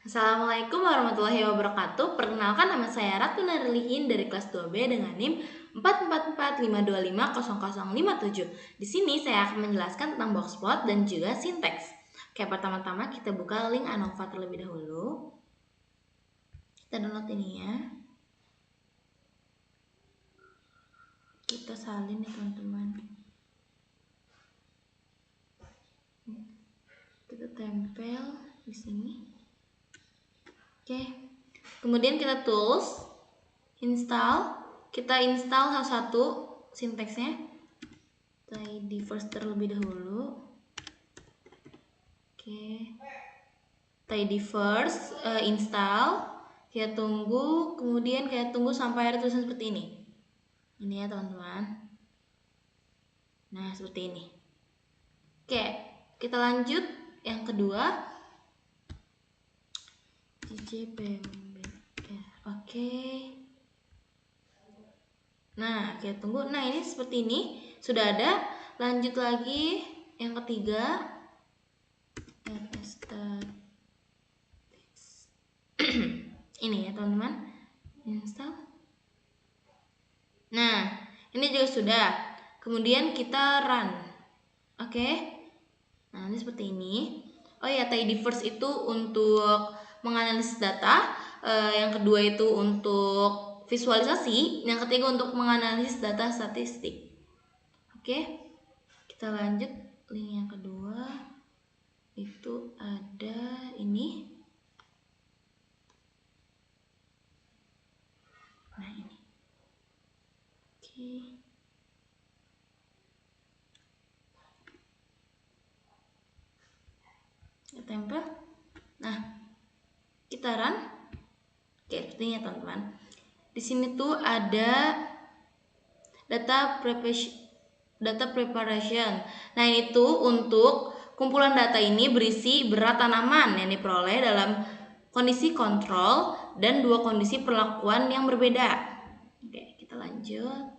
Assalamualaikum warahmatullahi wabarakatuh. Perkenalkan, nama saya Ratu Narlihin dari kelas 2B dengan NIM 44452500057. Di sini saya akan menjelaskan tentang boxplot dan juga sinteks. Oke, pertama-tama kita buka link ANOVA terlebih dahulu. Kita download ini ya. Kita salin ya teman-teman. Kita tempel di sini. Oke. Kemudian kita tools, install. Kita install satu sinteksnya. Tidy first terlebih dahulu. Oke. Tidy first, install. Kita tunggu, kemudian kita tunggu sampai ada tulisan seperti ini. Ini ya teman-teman. Nah, seperti ini. Oke, kita lanjut yang kedua. Oke. Nah, kita tunggu. Nah, ini seperti ini. Sudah ada. Lanjut lagi yang ketiga. Ini ya teman-teman. Install. Nah, ini juga sudah. Kemudian kita run. Oke. Nah, ini seperti ini. Oh ya, tidy first itu untuk menganalisis data. Yang kedua itu untuk visualisasi. Yang ketiga untuk menganalisis data statistik. Oke. Kita lanjut link yang kedua. Itu ada ini. Nah, ini. Oke. Kita tempel. Nah, kita run. Oke, sepertinya teman-teman. Di sini tuh ada data preparation. Nah, itu untuk kumpulan data ini berisi berat tanaman yang diperoleh dalam kondisi kontrol dan dua kondisi perlakuan yang berbeda. Oke, kita lanjut.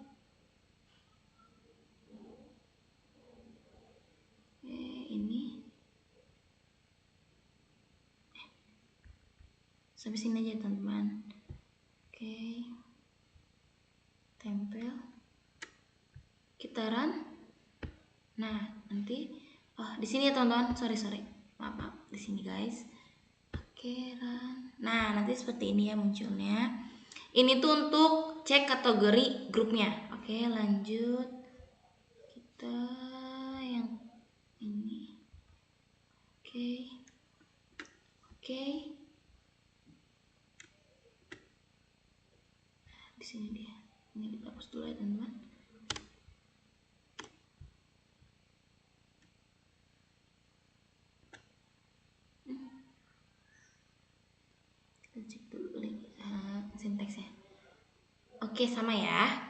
Oke, ini. Sampai sini aja teman-teman. Oke. Tempel. Kita run. Nah, nanti di sini ya teman-teman. Sorry. Maaf. Di sini guys. Oke, run. Nah, nanti seperti ini ya munculnya. Ini tuh untuk cek kategori grupnya. Oke, lanjut. Kita yang ini. Oke. Di sini dia. Ini kita hapus dulu ya teman-teman. Kita cek dulu sinteksnya. Oke, sama ya.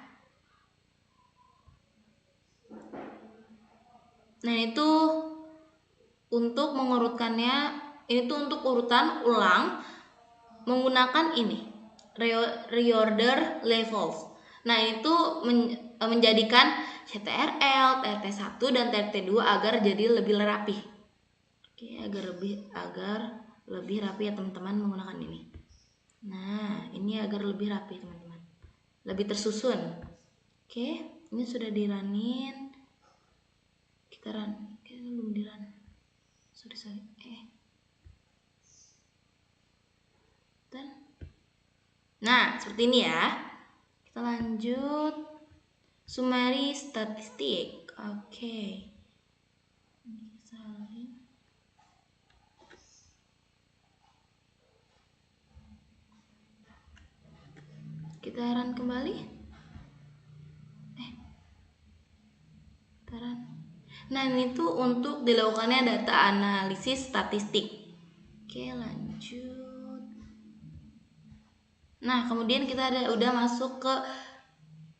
Nah, itu untuk mengurutkannya. Ini tuh untuk urutan ulang menggunakan ini reorder levels. Nah, itu menjadikan CTRL, TRT1 dan TRT2 agar jadi lebih rapi. Oke, agar lebih rapi ya teman-teman menggunakan ini. Nah, ini agar lebih rapi teman-teman. Lebih tersusun. Oke, ini sudah diranin. Kita run. Oke, belum dirun. Sorry. Nah, seperti ini ya. Kita lanjut. Summary statistik. Oke. Kita run kembali. Kita run. Nah, ini tuh untuk dilakukannya data analisis statistik. Oke, lanjut. Nah, kemudian kita udah masuk ke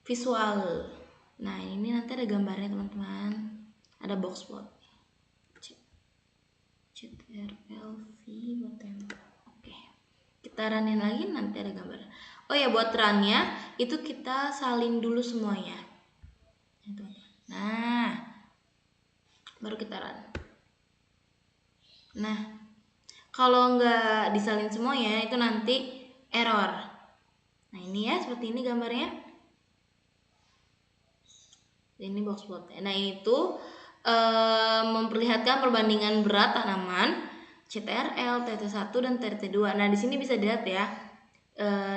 visual. Nah, ini nanti ada gambarnya teman-teman. Ada box plot. CTRL-V buat tempel. Oke. Kita runin lagi, nanti ada gambar. Oh ya, buat runnya itu kita salin dulu semuanya. Nah, baru kita run. Nah, Kalau nggak disalin semuanya itu nanti error. Nah ini ya, seperti ini gambarnya. Ini box plot. Nah itu memperlihatkan perbandingan berat tanaman CTRL, TRT1 dan TRT2. Nah di sini bisa dilihat ya,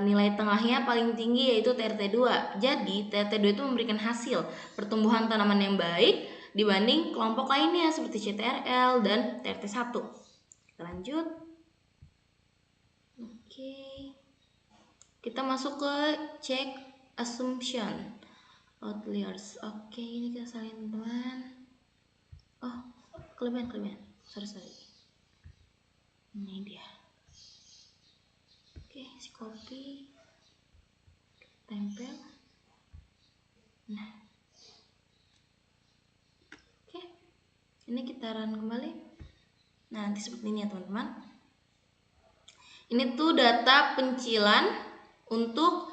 nilai tengahnya paling tinggi yaitu TRT2. Jadi TRT2 itu memberikan hasil pertumbuhan tanaman yang baik dibanding kelompok lainnya seperti CTRL dan TRT1. Kita lanjut. Oke. Kita masuk ke check assumption outliers. Oke, ini kita salin teman. Oh, kelebihan. Sorry. Ini dia. Oke, si copy, tempel. Nah, oke, ini kita run kembali. Nah, nanti seperti ini ya teman-teman. Ini tuh data pencilan untuk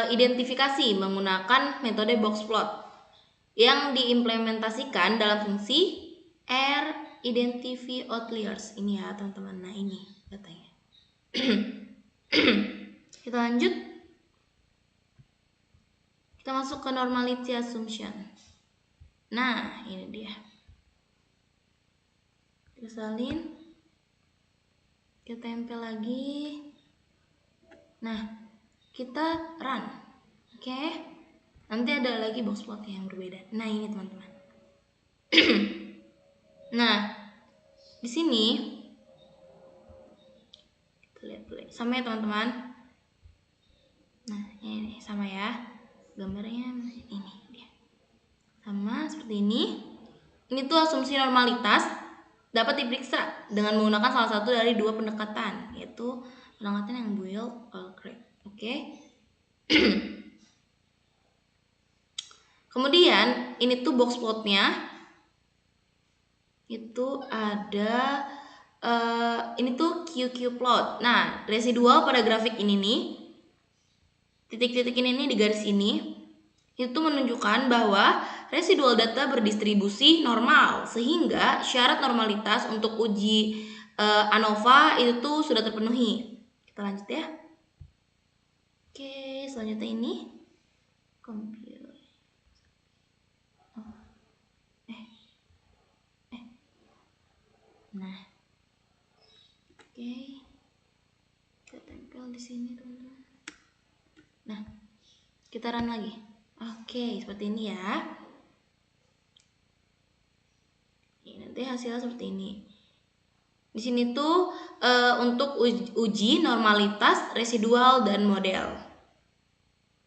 identifikasi menggunakan metode box plot yang diimplementasikan dalam fungsi R identify outliers. Ini ya teman-teman. Nah ini datanya. Kita lanjut. Kita masuk ke normality assumption. Nah ini dia. Kita salin. Kita tempel lagi. Nah kita run. Oke. Nanti ada lagi box plot yang berbeda. Nah ini teman-teman. Nah di sini kita lihat dulu sama ya teman-teman. Nah ini sama ya, gambarnya ini dia sama seperti ini. Ini tuh asumsi normalitas dapat diperiksa dengan menggunakan salah satu dari dua pendekatan, yaitu pendekatan yang Boyle Allcraig. Oke. Kemudian ini tuh box plotnya itu ada ini tuh QQ plot. Nah residual pada grafik ini nih, titik-titik ini nih di garis ini itu menunjukkan bahwa residual data berdistribusi normal, sehingga syarat normalitas untuk uji ANOVA itu tuh sudah terpenuhi. Kita lanjut ya. Oke, selanjutnya ini compute. Nah, oke, kita tempel di sini teman-teman. Nah, kita run lagi. Oke, seperti ini ya. Nanti hasilnya seperti ini. Di sini tuh untuk uji normalitas residual dan model.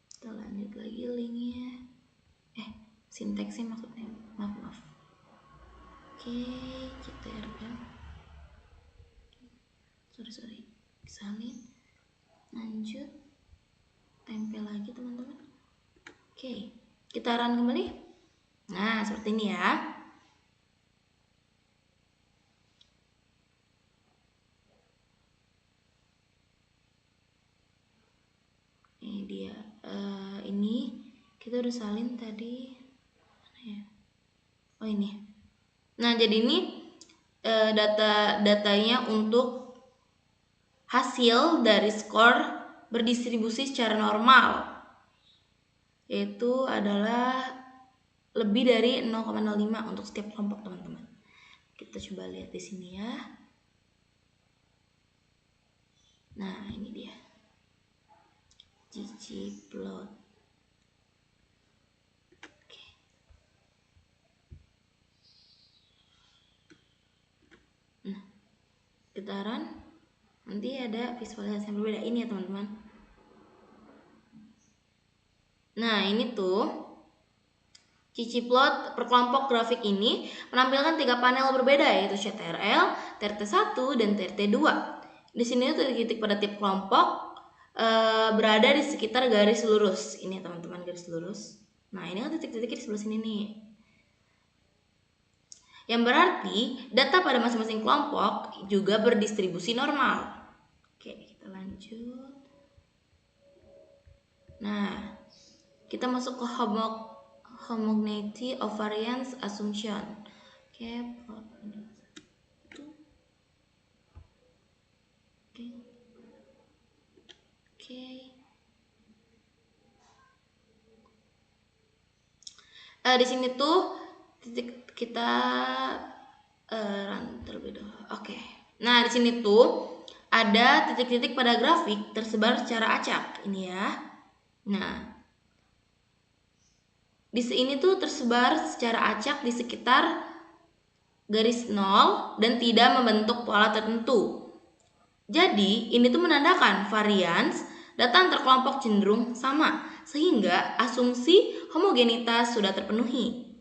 Kita lanjut lagi linknya. Sinteksnya maksudnya. Maaf. Oke, CTRL. Sorry. Salin. Lanjut. Tempel lagi teman-teman. Oke, kita run kembali. Nah, seperti ini ya. Ini dia. Ini kita udah salin tadi. Mana ya? Oh ini. Nah jadi ini datanya untuk hasil dari skor berdistribusi secara normal, yaitu adalah lebih dari 0,05 untuk setiap kelompok teman-teman. Kita coba lihat di sini ya. Nah ini dia ggplot. Oke. Nah kita run, nanti ada visualisasi yang berbeda ini ya teman-teman. Nah ini tuh ggplot per kelompok grafik ini menampilkan 3 panel berbeda, yaitu CTRL, TRT1 dan TRT2. Di sini tuh titik pada tiap kelompok berada di sekitar garis lurus. Ini ya teman-teman, garis lurus. Nah ini kan titik-titik di sebelah sini nih, yang berarti data pada masing-masing kelompok juga berdistribusi normal. Oke, kita lanjut. Nah, kita masuk ke homogeneity of variance assumption. Oke, Di sini tuh titik kita run terlebih dahulu. Nah, di sini tuh ada titik-titik pada grafik tersebar secara acak ini ya. Nah, di sini tuh tersebar secara acak di sekitar garis 0 dan tidak membentuk pola tertentu. Jadi, ini tuh menandakan varians data antar kelompok cenderung sama, sehingga asumsi homogenitas sudah terpenuhi.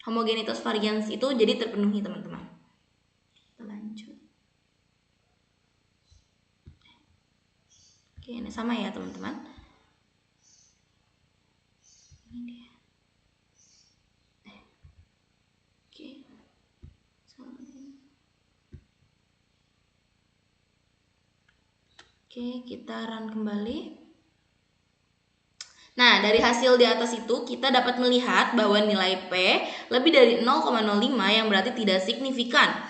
Homogenitas varians itu jadi terpenuhi, teman-teman. Kita lanjut. Oke, ini sama ya, teman-teman. Ini dia. Oke, kita run kembali. Nah, dari hasil di atas itu kita dapat melihat bahwa nilai P lebih dari 0,05 yang berarti tidak signifikan.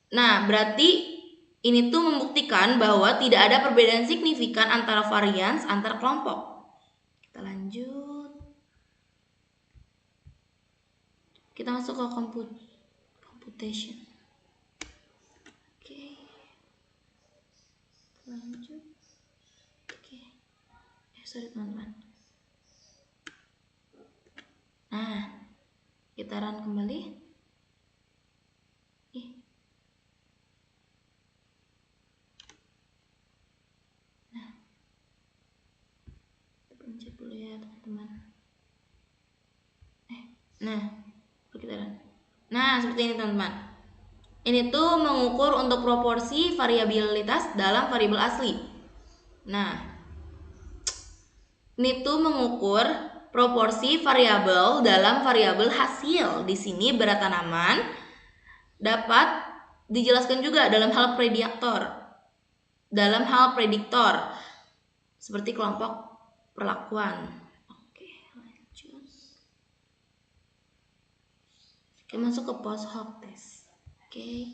Nah, berarti ini tuh membuktikan bahwa tidak ada perbedaan signifikan antara varians antar kelompok. Kita lanjut. Kita masuk ke computation. Oke. Lanjut. Sorry teman-teman. Nah, kita run kembali. Nah, kita pencet dulu ya teman-teman. Nah, kita run. Nah, seperti ini teman-teman. Ini tuh mengukur untuk proporsi variabilitas dalam variabel asli. Nah, ini tuh mengukur proporsi variabel dalam variabel hasil. Di sini berat tanaman dapat dijelaskan juga dalam hal prediktor. Seperti kelompok perlakuan. Oke, lanjut. Kita masuk ke post hoc test. Oke.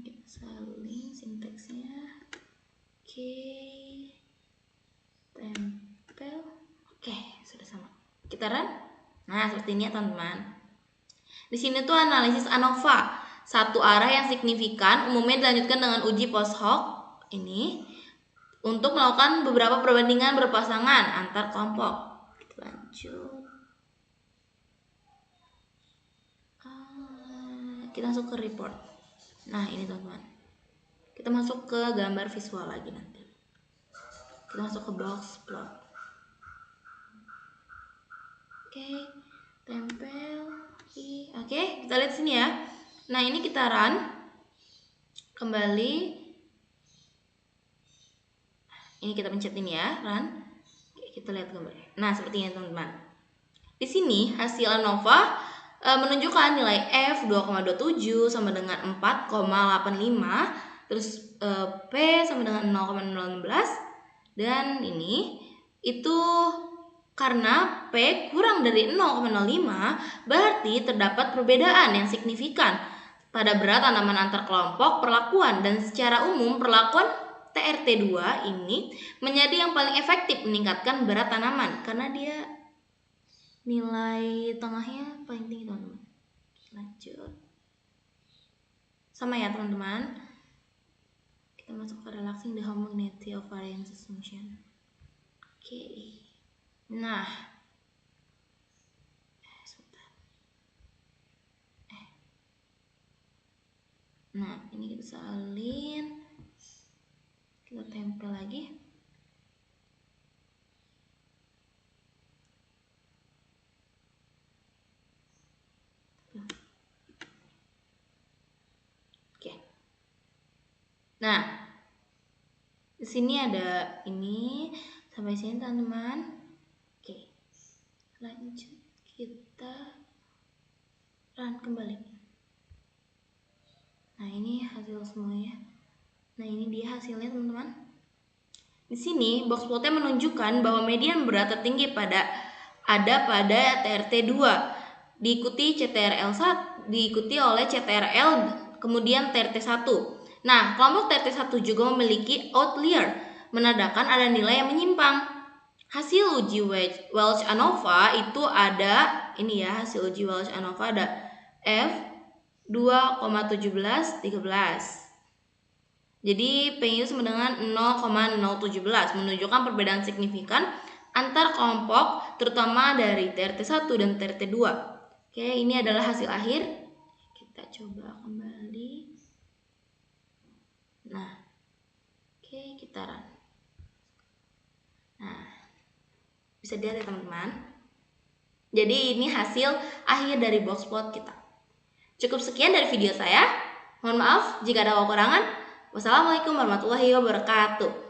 Kita saling sintaksnya. Oke. Tempel. Oke, sudah sama. Kita run. Nah, seperti ini ya teman-teman. Di sini tuh analisis ANOVA, satu arah yang signifikan, umumnya dilanjutkan dengan uji post hoc ini untuk melakukan beberapa perbandingan berpasangan antar kelompok. Kita lanjut. Kita masuk ke report. Nah, ini teman-teman. Kita masuk ke gambar visual lagi nanti. Kita masuk ke box plot. Oke, tempel. Oke, kita lihat sini ya. Nah, ini kita run kembali. Ini kita pencet ini ya, run. Oke, kita lihat gambar. Nah, seperti ini teman-teman. Di sini hasil ANOVA menunjukkan nilai F 2,27 sama dengan 4,85, terus P sama dengan 0,016. Dan ini itu karena P kurang dari 0,05 berarti terdapat perbedaan yang signifikan pada berat tanaman antar kelompok perlakuan, dan secara umum perlakuan TRT2 ini menjadi yang paling efektif meningkatkan berat tanaman karena dia nilai tengahnya paling tinggi teman-teman. Lanjut. Sama ya teman-teman. Kita masuk ke relaxing the homogeneity of variance assumption. Oke. Nah. Nah, ini kita salin. Kita tempel lagi. Nah, di sini ada ini sampai sini teman-teman. Oke, lanjut kita run kembali. Nah, ini hasil semuanya. Nah, ini dia hasilnya teman-teman. Di sini box plotnya menunjukkan bahwa median berat tertinggi pada TRT 2, diikuti CTRL 1, diikuti oleh CTRL, kemudian TRT 1. Nah, kelompok TRT1 juga memiliki outlier, menandakan ada nilai yang menyimpang. Hasil uji Welch-ANOVA itu ada, ini ya, hasil uji Welch-ANOVA ada F 2,1713. Jadi P-nya sama dengan 0,017, menunjukkan perbedaan signifikan antar kelompok, terutama dari TRT1 dan TRT2. Oke, ini adalah hasil akhir. Kita coba kembali. Nah, oke, kita run. Nah, bisa dilihat ya teman-teman. Jadi ini hasil akhir dari box plot kita. Cukup sekian dari video saya. Mohon maaf jika ada kekurangan. Wassalamualaikum warahmatullahi wabarakatuh.